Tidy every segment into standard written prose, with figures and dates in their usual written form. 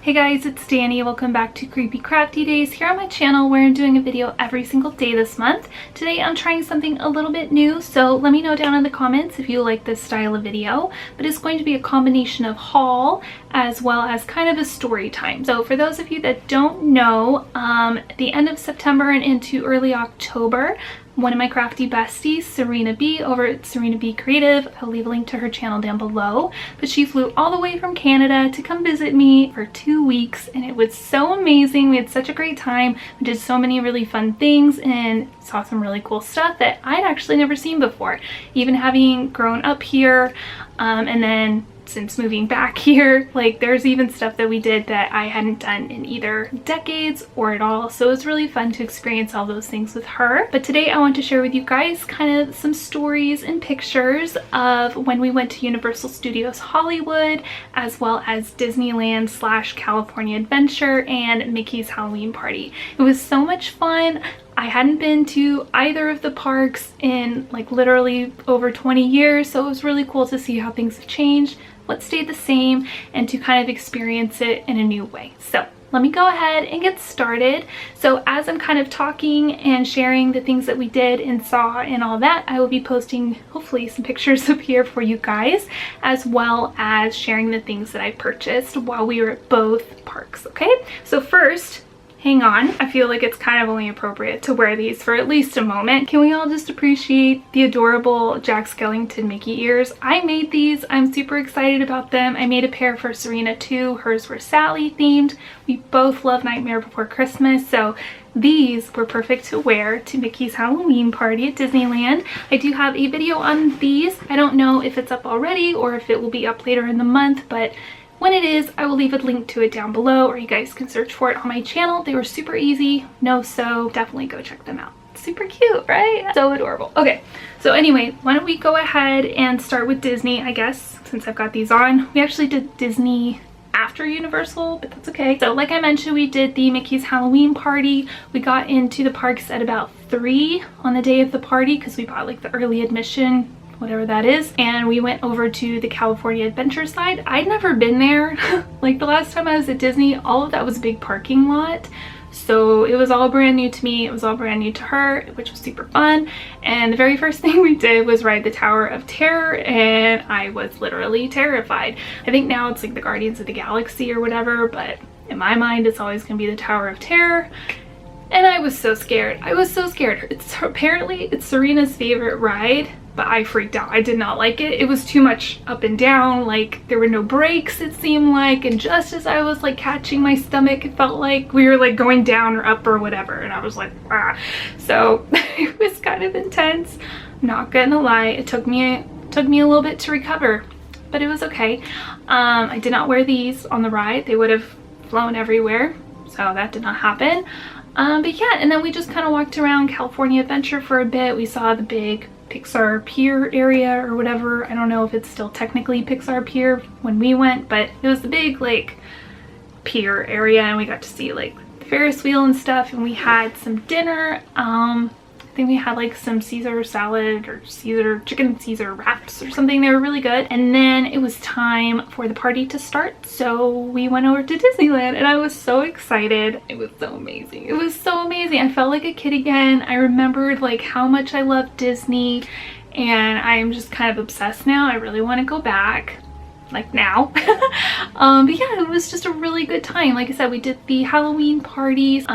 Hey guys, it's Danny. Welcome back to Creepy Crafty Days here on my channel where I'm doing a video every single day this month. Today I'm trying something a little bit new, so let me know down in the comments if you like this style of video. But it's going to be a combination of haul as well as kind of a story time. So for those of you that don't know, at the end of September and into early October, one of my crafty besties, Serena B, over at Serena B Creative, I'll leave a link to her channel down below, but she flew all the way from Canada to come visit me for 2 weeks, and it was so amazing. We had such a great time. We did so many really fun things and saw some really cool stuff that I'd actually never seen before, even having grown up here, and then since moving back here, like there's even stuff that we did that I hadn't done in either decades or at all. So it was really fun to experience all those things with her. But today I want to share with you guys kind of some stories and pictures of when we went to Universal Studios Hollywood, as well as Disneyland / California Adventure and Mickey's Halloween Party. It was so much fun. I hadn't been to either of the parks in like literally over 20 years, so it was really cool to see how things have changed, what stayed the same, and to kind of experience it in a new way. So let me go ahead and get started. So as I'm kind of talking and sharing the things that we did and saw and all that, I will be posting hopefully some pictures up here for you guys, as well as sharing the things that I purchased while we were at both parks, okay? So first, hang on, I feel like it's kind of only appropriate to wear these for at least a moment. Can we all just appreciate the adorable Jack Skellington Mickey ears? I made these. I'm super excited about them. I made a pair for Serena too. Hers were Sally themed. We both love Nightmare Before Christmas, so these were perfect to wear to Mickey's Halloween Party at Disneyland. I do have a video on these. I don't know if it's up already or if it will be up later in the month, but when it is, I will leave a link to it down below, or you guys can search for it on my channel. They were super easy, so definitely go check them out. Super cute, right? So adorable. Okay, so anyway, why don't we go ahead and start with Disney, I guess, since I've got these on. We actually did Disney after Universal, but that's okay. So like I mentioned, we did the Mickey's Halloween Party. We got into the parks at about 3 on the day of the party because we bought like the early admission, whatever that is, and we went over to the California Adventure side. I'd never been there. Like the last time I was at Disney, all of that was a big parking lot, so it was all brand new to me. It was all brand new to her, which was super fun. And the very first thing we did was ride the Tower of Terror, and I was literally terrified. I think now it's like the Guardians of the Galaxy or whatever, but in my mind it's always gonna be the Tower of Terror. And I was so scared. I was so scared. Apparently it's Serena's favorite ride, but I freaked out. I did not like it. It was too much up and down. Like there were no brakes, it seemed like. And just as I was like catching my stomach, it felt like we were like going down or up or whatever. And I was like, ah. So it was kind of intense. Not gonna lie. It took me a little bit to recover, but it was okay. I did not wear these on the ride. They would have flown everywhere. So that did not happen. But yeah, and then we just kind of walked around California Adventure for a bit. We saw the big Pixar Pier area or whatever. I don't know if it's still technically Pixar Pier when we went, but it was the big like pier area, and we got to see like the Ferris wheel and stuff, and we had some dinner. I think we had like some Caesar salad or chicken Caesar wraps or something. They were really good. And then it was time for the party to start, so we went over to Disneyland, and I was so excited. It was so amazing. It was so amazing. I felt like a kid again. I remembered like how much I love Disney, and I'm just kind of obsessed now. I really want to go back, like now. But yeah, it was just a really good time. Like I said, we did the Halloween parties.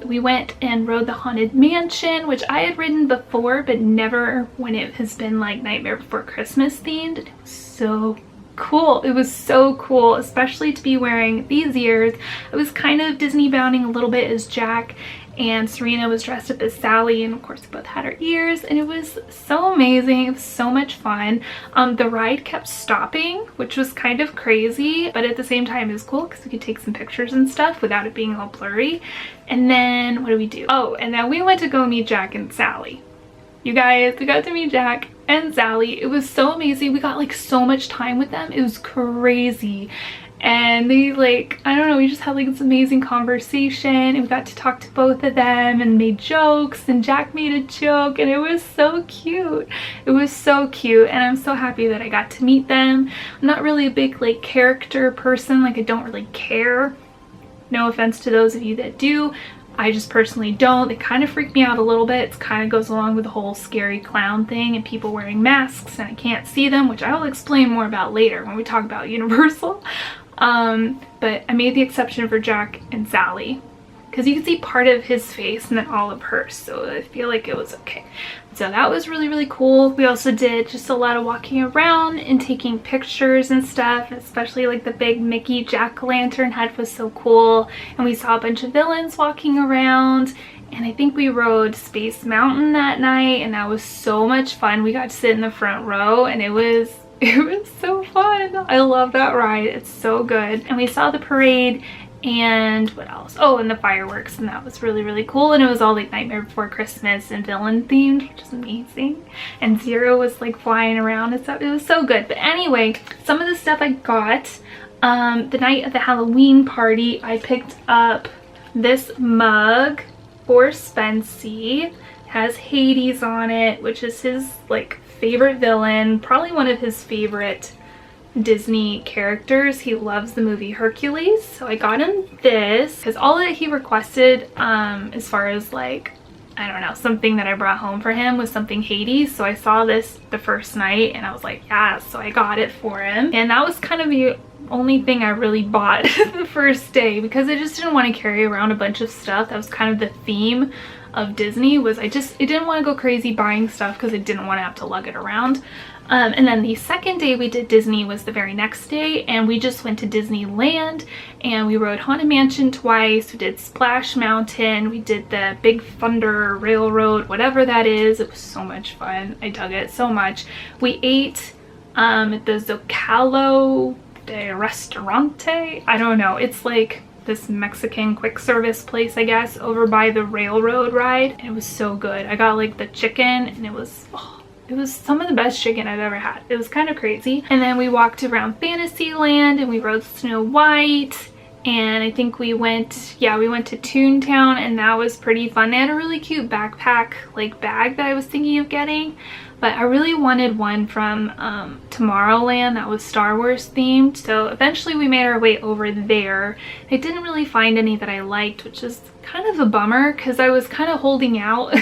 We went and rode the Haunted Mansion, which I had ridden before, but never when it has been like Nightmare Before Christmas themed. It was so cool. It was so cool, especially to be wearing these ears. I was kind of Disney bounding a little bit as Jack, and Serena was dressed up as Sally, and of course we both had our ears, and it was so amazing. It was so much fun. The ride kept stopping, which was kind of crazy, but at the same time it was cool because we could take some pictures and stuff without it being all blurry. And then what did we do? Oh, and then we went to go meet Jack and Sally. You guys, we got to meet Jack and Sally. It was so amazing. We got like so much time with them. It was crazy. And they like, I don't know, we just had like this amazing conversation, and we got to talk to both of them and made jokes, and Jack made a joke, and it was so cute. It was so cute, and I'm so happy that I got to meet them. I'm not really a big like character person, like I don't really care No offense to those of you that do. I just personally don't. They kind of freak me out a little bit. It kind of goes along with the whole scary clown thing and people wearing masks and I can't see them, which I will explain more about later when we talk about Universal. But I made the exception for Jack and Sally because you can see part of his face and then all of hers, so I feel like it was okay. So that was really, really cool. We also did just a lot of walking around and taking pictures and stuff, especially like the big Mickey jack-o'-lantern head was so cool. And we saw a bunch of villains walking around, and I think we rode Space Mountain that night, and that was so much fun. We got to sit in the front row and it was so fun. I love that ride. It's so good. And we saw the parade and what else? Oh, and the fireworks, and that was really, really cool. And it was all like Nightmare Before Christmas and villain themed, which is amazing. And Zero was like flying around and stuff. It was so good. But anyway, some of the stuff I got the night of the Halloween party, I picked up this mug for Spency. It has Hades on it, which is his like favorite villain, probably one of his favorite Disney characters. He loves the movie Hercules, so I got him this because all that he requested as far as like, I don't know, something that I brought home for him was something Hades. So I saw this the first night and I was like, yeah, so I got it for him. And that was kind of the only thing I really bought the first day because I just didn't want to carry around a bunch of stuff. That was kind of the theme of Disney, was I didn't want to go crazy buying stuff because I didn't want to have to lug it around. And then the second day we did Disney was the very next day, and we just went to Disneyland and we rode Haunted Mansion twice. We did Splash Mountain, we did the Big Thunder Railroad, whatever that is. It was so much fun. I dug it so much. We ate at the Zocalo de Restaurante. I don't know. It's like this Mexican quick service place, I guess, over by the railroad ride. And it was so good. I got like the chicken and it was some of the best chicken I've ever had. It was kind of crazy. And then we walked around Fantasyland and we rode Snow White. And I think we went to Toontown, and that was pretty fun. They had a really cute backpack like bag that I was thinking of getting, but I really wanted one from Tomorrowland that was Star Wars themed. So eventually we made our way over there. I didn't really find any that I liked, which is kind of a bummer because I was kind of holding out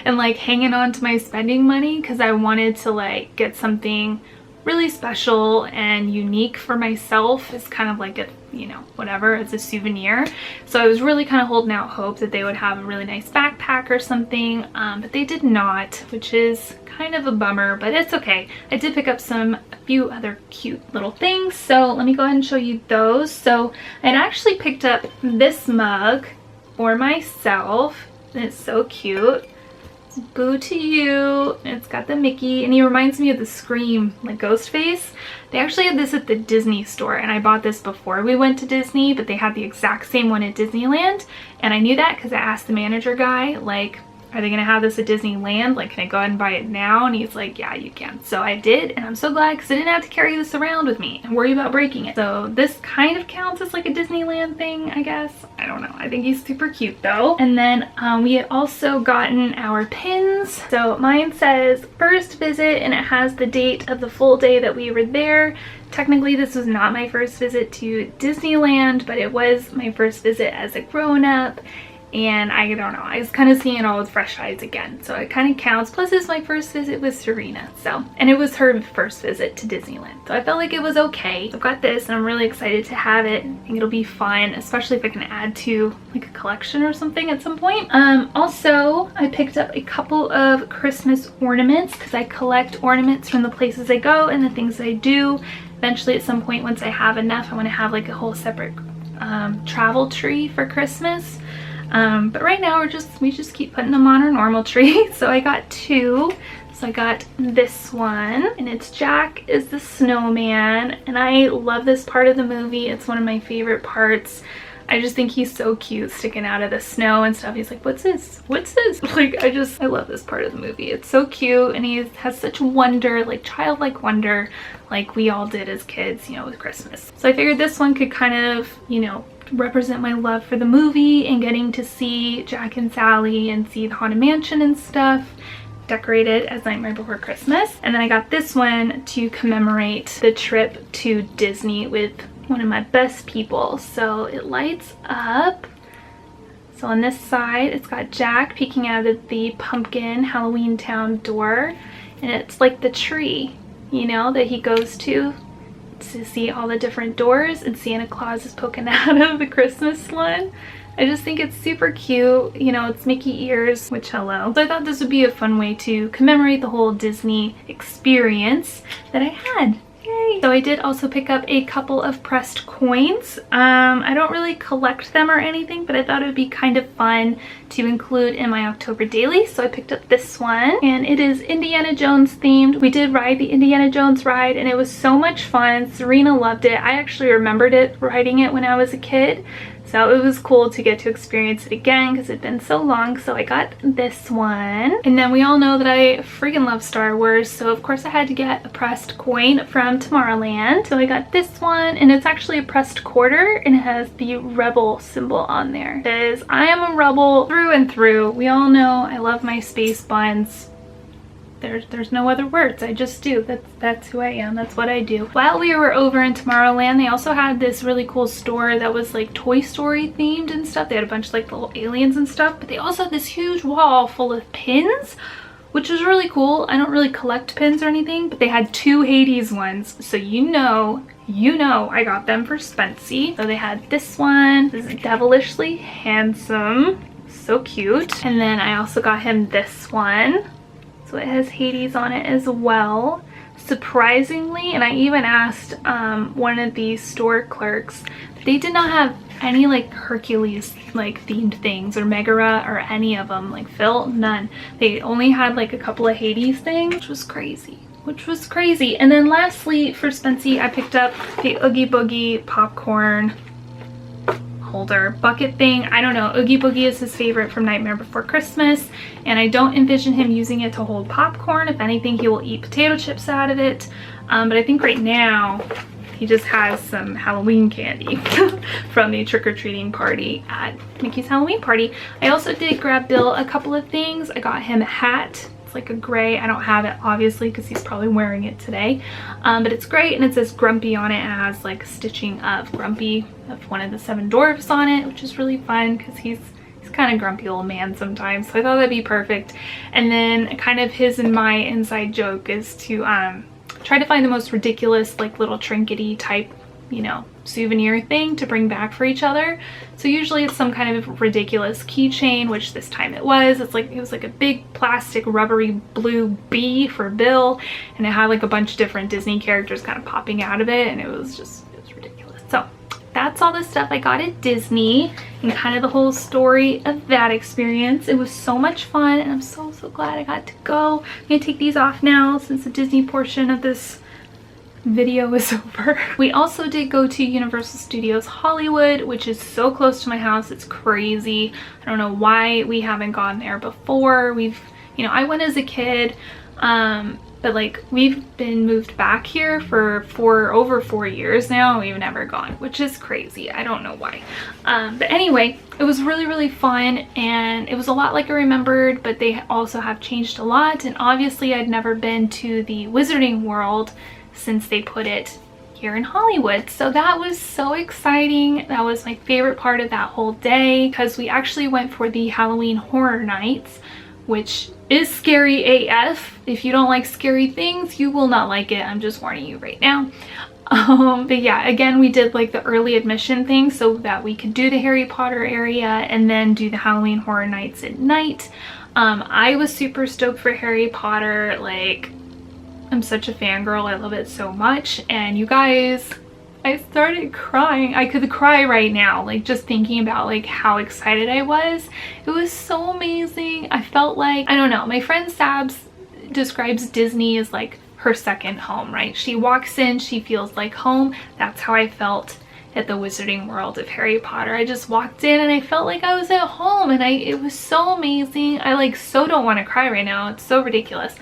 and like hanging on to my spending money because I wanted to like get something really special and unique for myself as kind of like a, you know, whatever, as a souvenir. So I was really kind of holding out hope that they would have a really nice backpack or something, but they did not, which is kind of a bummer, but it's okay. I did pick up a few other cute little things, so let me go ahead and show you those. So I'd actually picked up this mug for myself, and it's so cute. It's Boo to You, and it's got the Mickey, and he reminds me of the Scream, like ghost face. They actually had this at the Disney store, and I bought this before we went to Disney, but they had the exact same one at Disneyland, and I knew that because I asked the manager guy, like, are they gonna have this at Disneyland? Like, can I go ahead and buy it now? And he's like, yeah, you can. So I did, and I'm so glad because I didn't have to carry this around with me and worry about breaking it. So this kind of counts as like a Disneyland thing, I guess. I don't know. I think he's super cute though. And then we had also gotten our pins. So mine says first visit, and it has the date of the full day that we were there. Technically, this was not my first visit to Disneyland, but it was my first visit as a grown-up. And I don't know, I was kind of seeing it all with fresh eyes again, so it kind of counts. Plus it's my first visit with Serena, so, and it was her first visit to Disneyland, so I felt like it was okay. I've got this and I'm really excited to have it. I think it'll be fun, especially if I can add to like a collection or something at some point. Also I picked up a couple of Christmas ornaments because I collect ornaments from the places I go and the things I do. Eventually at some point, once I have enough, I want to have like a whole separate travel tree for Christmas. But right now we just keep putting them on our normal tree. So I got two. So I got this one, and it's Jack is the snowman, and I love this part of the movie. It's one of my favorite parts. I just think he's so cute sticking out of the snow and stuff. He's like, what's this? What's this? Like, I love this part of the movie. It's so cute, and he has such wonder, like childlike wonder, like we all did as kids, you know, with Christmas. So I figured this one could kind of, you know, represent my love for the movie and getting to see Jack and Sally and see the Haunted Mansion and stuff decorated as Nightmare Before Christmas. And then I got this one to commemorate the trip to Disney with one of my best people. So it lights up. So on this side, it's got Jack peeking out of the pumpkin Halloween Town door. And it's like the tree, you know, that he goes to see all the different doors, and Santa Claus is poking out of the Christmas one. I just think it's super cute. You know, it's Mickey ears, which hello. So I thought this would be a fun way to commemorate the whole Disney experience that I had. Yay! So I did also pick up a couple of pressed coins. I don't really collect them or anything, but I thought it would be kind of fun to include in my October daily. So I picked up this one, and it is Indiana Jones themed. We did ride the Indiana Jones ride, and it was so much fun. Serena loved it. I actually remembered it riding it when I was a kid. So it was cool to get to experience it again because it'd been so long. So I got this one. And then we all know that I freaking love Star Wars. So of course I had to get a pressed coin from Tomorrowland. So I got this one, and it's actually a pressed quarter, and it has the rebel symbol on there. It says, I am a rebel through and through. We all know I love my space buns. There's no other words. I just do. That's who I am. That's what I do. While we were over in Tomorrowland, they also had this really cool store that was like Toy Story themed and stuff. They had a bunch of like little aliens and stuff, but they also had this huge wall full of pins, which was really cool. I don't really collect pins or anything, but they had 2 Hades ones. So you know I got them for Spency. So they had this one. This is devilishly handsome. So cute. And then I also got him this one. So it has Hades on it as well. Surprisingly, and I even asked one of the store clerks, they did not have any like Hercules like themed things or Megara or any of them. Like Phil, none. They only had like a couple of Hades things, which was crazy. And then lastly for Spency, I picked up the Oogie Boogie popcorn holder bucket thing. I don't know, Oogie Boogie is his favorite from Nightmare Before Christmas, and I don't envision him using it to hold popcorn. If anything, he will eat potato chips out of it, but I think right now he just has some Halloween candy from the trick-or-treating party at Mickey's Halloween party. I also did grab Bill a couple of things. I got him a hat. Like a gray. I don't have it obviously because he's probably wearing it today, but it's great, and it says Grumpy on it. It has like stitching of Grumpy, of one of the 7 dwarfs on it, which is really fun because he's kind of grumpy old man sometimes, so I thought that'd be perfect. And then kind of his and my inside joke is to try to find the most ridiculous like little trinkety type, you know, souvenir thing to bring back for each other. So usually it's some kind of ridiculous keychain, which this time it was. It was like a big plastic rubbery blue bee for Bill, and it had like a bunch of different Disney characters kind of popping out of it, and it was ridiculous. So that's all the stuff I got at Disney and kind of the whole story of that experience. It was so much fun, and I'm so glad I got to go. I'm gonna take these off now since the Disney portion of this video is over. We also did go to Universal Studios Hollywood, which is so close to my house. It's crazy. I don't know why we haven't gone there before. You know, I went as a kid, but like we've been moved back here for over 4 years now, and we've never gone, which is crazy. I don't know why. But anyway, it was really fun, and it was a lot like I remembered, but they also have changed a lot. And obviously I'd never been to the Wizarding World since they put it here in Hollywood. So that was so exciting. That was my favorite part of that whole day, because we actually went for the Halloween Horror Nights, which is scary AF. If you don't like scary things, you will not like it. I'm just warning you right now. But yeah, again, we did like the early admission thing so that we could do the Harry Potter area and then do the Halloween Horror Nights at night. I was super stoked for Harry Potter. Like, I'm such a fangirl. I love it so much. And you guys, I started crying. I could cry right now, like just thinking about like how excited I was. It was so amazing. I felt like, I don't know, my friend Sabs describes Disney as like her second home, right? She walks in, she feels like home. That's how I felt at the Wizarding World of Harry Potter. I just walked in and I felt like I was at home, and it was so amazing. I like so don't want to cry right now. It's so ridiculous.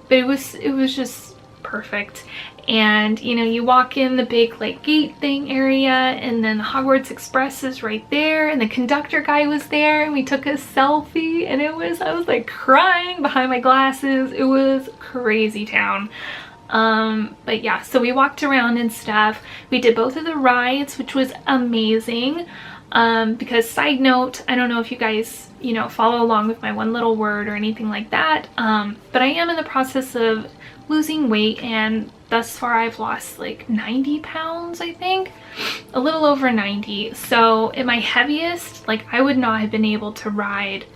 But it was just perfect. And you know, you walk in the big like gate thing area, and then the Hogwarts Express is right there, and the conductor guy was there, and we took a selfie, and I was like crying behind my glasses. It was crazy town. But yeah, so we walked around and stuff. We did both of the rides, which was amazing. Because side note, I don't know if you guys, you know, follow along with my one little word or anything like that. But I am in the process of losing weight, and thus far I've lost like 90 pounds, I think, a little over 90. So at my heaviest, like I would not have been able to ride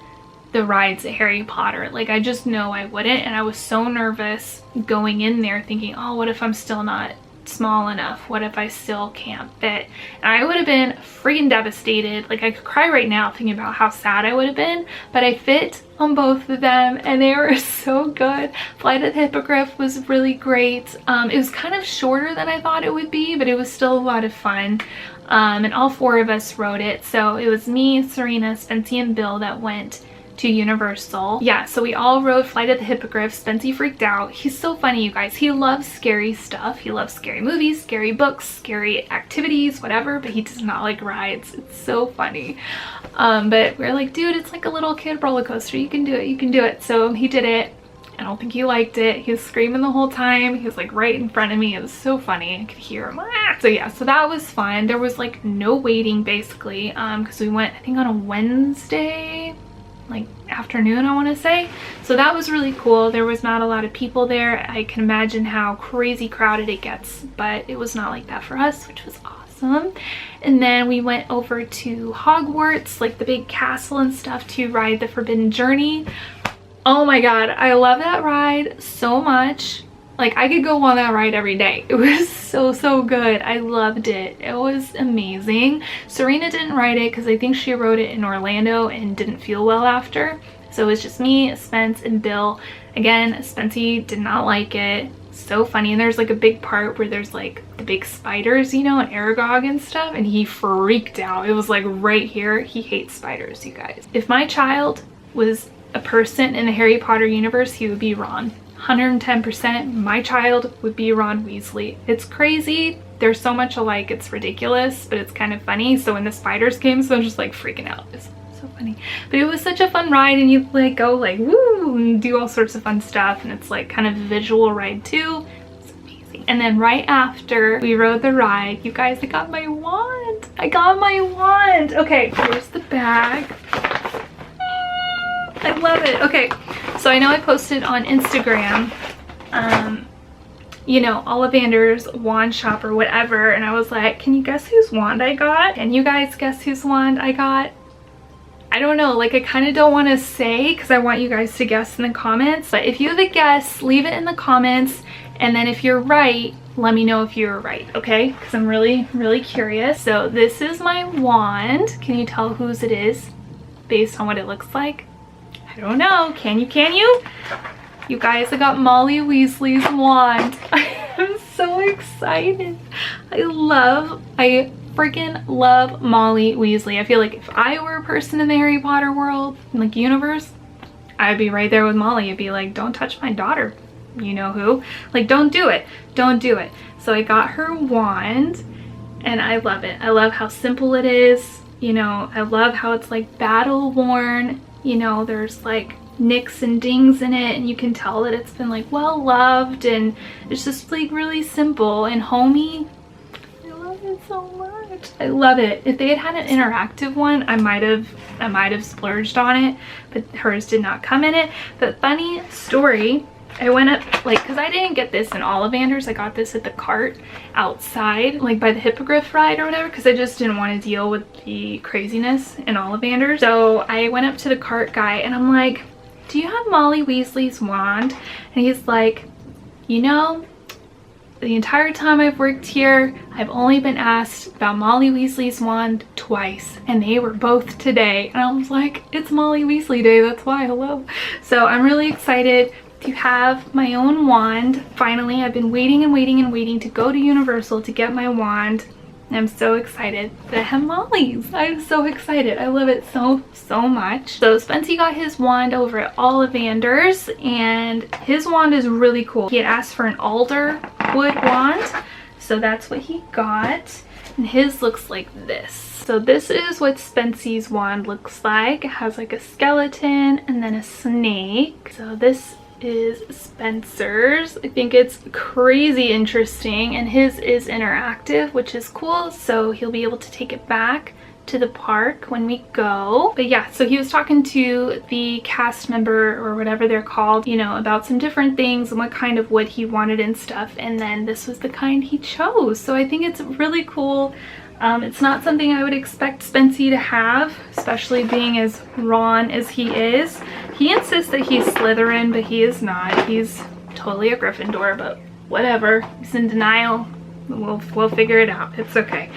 the rides at Harry Potter. Like I just know I wouldn't, and I was so nervous going in there thinking, oh, what if I'm still not small enough? What if I still can't fit? And I would have been freaking devastated. Like I could cry right now thinking about how sad I would have been, but I fit on both of them and they were so good. Flight of the Hippogriff was really great. It was kind of shorter than I thought it would be, but it was still a lot of fun. And all 4 of us rode it. So it was me, Serena, Spency, and Bill that went to Universal. Yeah, so we all rode Flight of the Hippogriff. Spency freaked out. He's so funny, you guys. He loves scary stuff. He loves scary movies, scary books, scary activities, whatever, but he does not like rides. It's so funny. But we're like, dude, it's like a little kid roller coaster. You can do it. You can do it. So he did it. I don't think he liked it. He was screaming the whole time. He was like right in front of me. It was so funny. I could hear him. So yeah, so that was fun. There was like no waiting basically, because we went, I think, on a Wednesday, like afternoon, I want to say. So that was really cool. There was not a lot of people there. I can imagine how crazy crowded it gets, but it was not like that for us, which was awesome. And then we went over to Hogwarts, like the big castle and stuff, to ride the Forbidden Journey. Oh my god, I love that ride so much. Like I could go on that ride every day. It was so good. I loved it. It was amazing. Serena didn't ride it because I think she rode it in Orlando and didn't feel well after. So it was just me, Spence, and Bill. Again, Spency did not like it. So funny. And there's like a big part where there's like the big spiders, you know, and Aragog and stuff, and he freaked out. It was like right here. He hates spiders, you guys. If my child was a person in the Harry Potter universe, he would be Ron. 110%. My child would be Ron Weasley. It's crazy. They're so much alike. It's ridiculous, but it's kind of funny. So when the spiders came, so I'm just like freaking out. It's so funny. But it was such a fun ride, and you like go like woo and do all sorts of fun stuff, and it's like kind of a visual ride too. It's amazing. And then right after we rode the ride, you guys, I got my wand. I got my wand. Okay, here's the bag. I love it. Okay, so I know I posted on Instagram, you know, Ollivander's wand shop or whatever, and I was like, can you guess whose wand I got? And you guys guess whose wand I got? I don't know, like I kind of don't want to say because I want you guys to guess in the comments, but if you have a guess, leave it in the comments, and then if you're right, let me know if you're right, okay? Because I'm really curious. So this is my wand. Can you tell whose it is based on what it looks like? I don't know. Can you? You guys, I got Molly Weasley's wand. I'm so excited. I freaking love Molly Weasley. I feel like if I were a person in the Harry Potter world, like universe, I'd be right there with Molly. I'd be like, don't touch my daughter. You know who? Like, don't do it. Don't do it. So I got her wand and I love it. I love how simple it is. You know, I love how it's like battle worn. You know, there's like nicks and dings in it, and you can tell that it's been like well loved, and it's just like really simple and homey. I love it so much. I love it. If they had an interactive one, I might have splurged on it, but hers did not come in it. But funny story, I went up, like, because I didn't get this in Ollivander's, I got this at the cart outside, like by the Hippogriff ride or whatever, because I just didn't want to deal with the craziness in Ollivander's. So I went up to the cart guy and I'm like, do you have Molly Weasley's wand? And he's like, you know, the entire time I've worked here, I've only been asked about Molly Weasley's wand twice, and they were both today. And I was like, it's Molly Weasley Day, that's why, hello. So I'm really excited to have my own wand. Finally, I've been waiting to go to Universal to get my wand. And I'm so excited that I have Molly's. I'm so excited. I love it so much. So Spency got his wand over at Ollivander's, and his wand is really cool. He had asked for an alder wood wand, so that's what he got. And his looks like this. So this is what Spency's wand looks like. It has like a skeleton and then a snake. So this is Spencer's. I think it's crazy interesting, and his is interactive, which is cool, so he'll be able to take it back to the park when we go. But yeah, so he was talking to the cast member or whatever they're called, you know, about some different things and what kind of wood he wanted and stuff, and then this was the kind he chose. So I think it's really cool. It's not something I would expect Spency to have, especially being as Ron as he is. He insists that he's Slytherin, but he is not. He's totally a Gryffindor, but whatever. He's in denial. We'll figure it out. It's okay.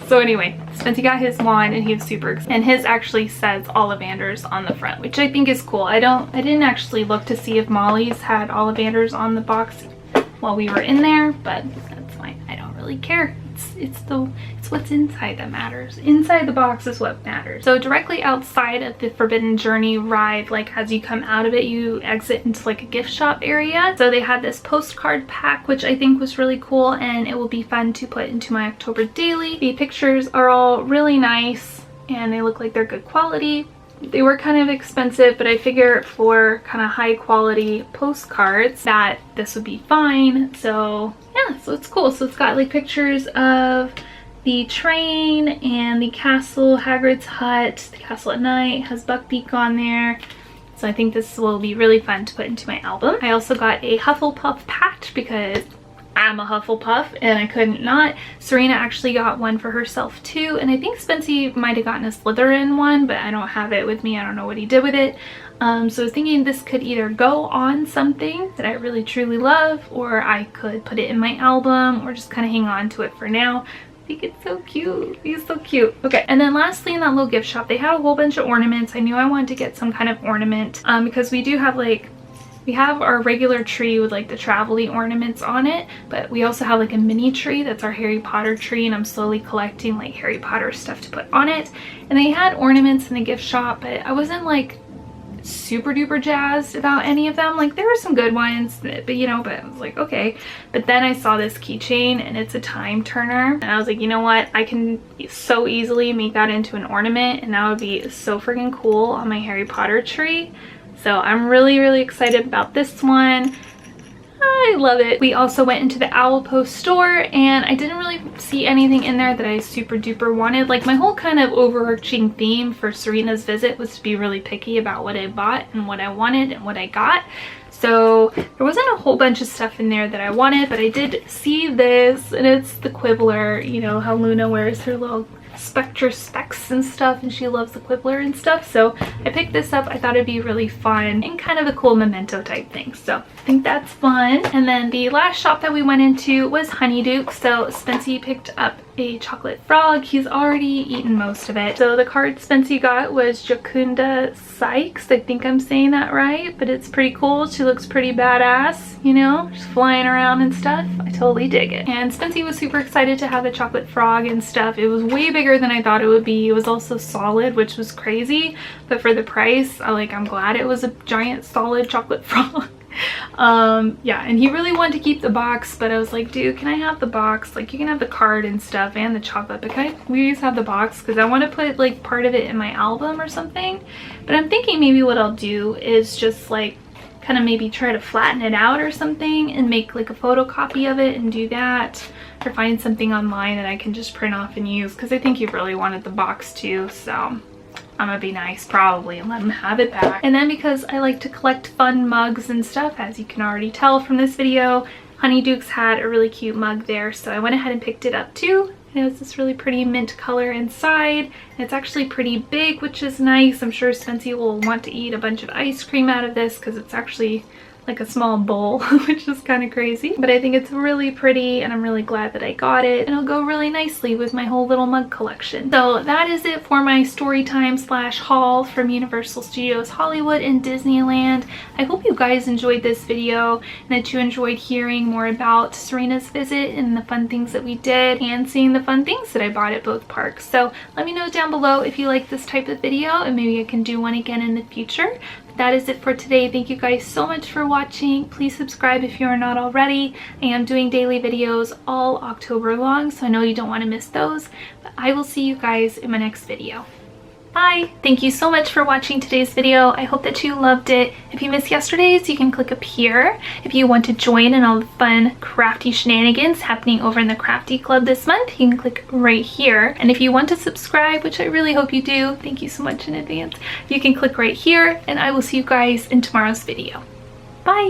So anyway, Spency got his wand and he was super excited. And his actually says Ollivanders on the front, which I think is cool. I didn't actually look to see if Molly's had Ollivanders on the box while we were in there, but that's fine. I don't really care. It's what's inside that matters. Inside the box is what matters. So directly outside of the Forbidden Journey ride, like as you come out of it, you exit into like a gift shop area. So they had this postcard pack, which I think was really cool, and it will be fun to put into my October daily. The pictures are all really nice and they look like they're good quality. They were kind of expensive, but I figure for kind of high quality postcards that this would be fine. So yeah, so it's cool. So it's got like pictures of the train and the castle, Hagrid's hut, the castle at night, has Buckbeak on there. So I think this will be really fun to put into my album. I also got a Hufflepuff patch because I'm a Hufflepuff and I couldn't not. Serena actually got one for herself too, and I think Spency might have gotten a Slytherin one, but I don't have it with me. I don't know what he did with it. So I was thinking this could either go on something that I really truly love, or I could put it in my album, or just kind of hang on to it for now. I think it's so cute. He's so cute. Okay, and then lastly, in that little gift shop, they had a whole bunch of ornaments. I knew I wanted to get some kind of ornament because we do have like, we have our regular tree with like the travel-y ornaments on it, but we also have like a mini tree that's our Harry Potter tree, and I'm slowly collecting like Harry Potter stuff to put on it. And they had ornaments in the gift shop, but I wasn't like super duper jazzed about any of them. Like there were some good ones, but you know, but I was like, okay. But then I saw this keychain and it's a time turner, and I was like, you know what, I can so easily make that into an ornament, and that would be so freaking cool on my Harry Potter tree. So I'm really excited about this one. I love it. We also went into the Owlpost store, and I didn't really see anything in there that I super duper wanted. Like my whole kind of overarching theme for Serena's visit was to be really picky about what I bought and what I wanted and what I got. So there wasn't a whole bunch of stuff in there that I wanted, but I did see this, and it's the Quibbler. You know how Luna wears her little Spectre specs and stuff, and she loves the Quibbler and stuff, so I picked this up. I thought it'd be really fun and kind of a cool memento type thing, so I think that's fun. And then the last shop that we went into was Honeyduke. So Spency picked up a chocolate frog. He's already eaten most of it. So the card Spency got was Jacunda Sykes. I think I'm saying that right, but it's pretty cool. She looks pretty badass, you know, just flying around and stuff. I totally dig it. And Spency was super excited to have the chocolate frog and stuff. It was way bigger than I thought it would be. It was also solid, which was crazy, but for the price, I'm glad it was a giant solid chocolate frog. Yeah, and he really wanted to keep the box, but I was like, dude, can I have the box? Like, you can have the card and stuff and the chocolate, but can I please have the box? Because I want to put like part of it in my album or something. But I'm thinking maybe what I'll do is just like kind of maybe try to flatten it out or something and make like a photocopy of it and do that, or find something online that I can just print off and use, because I think he really wanted the box too. So I'm gonna be nice probably and let him have it back. And then because I like to collect fun mugs and stuff, as you can already tell from this video, Honeyduke's had a really cute mug there, so I went ahead and picked it up too. It has this really pretty mint color inside, and it's actually pretty big, which is nice. I'm sure Spency will want to eat a bunch of ice cream out of this because it's actually like a small bowl, which is kind of crazy, but I think it's really pretty, and I'm really glad that I got it, and it'll go really nicely with my whole little mug collection. So that is it for my story time slash haul from Universal Studios Hollywood and Disneyland. I hope you guys enjoyed this video and that you enjoyed hearing more about Serena's visit and the fun things that we did, and seeing the fun things that I bought at both parks. So let me know down below if you like this type of video, and maybe I can do one again in the future. That is it for today. Thank you guys so much for watching. Please subscribe if you are not already. I am doing daily videos all October long, so I know you don't want to miss those. But I will see you guys in my next video. Bye! Thank you so much for watching today's video. I hope that you loved it. If you missed yesterday's, you can click up here. If you want to join in all the fun crafty shenanigans happening over in the Crafty Club this month, you can click right here. And if you want to subscribe, which I really hope you do, thank you so much in advance, you can click right here, and I will see you guys in tomorrow's video. Bye!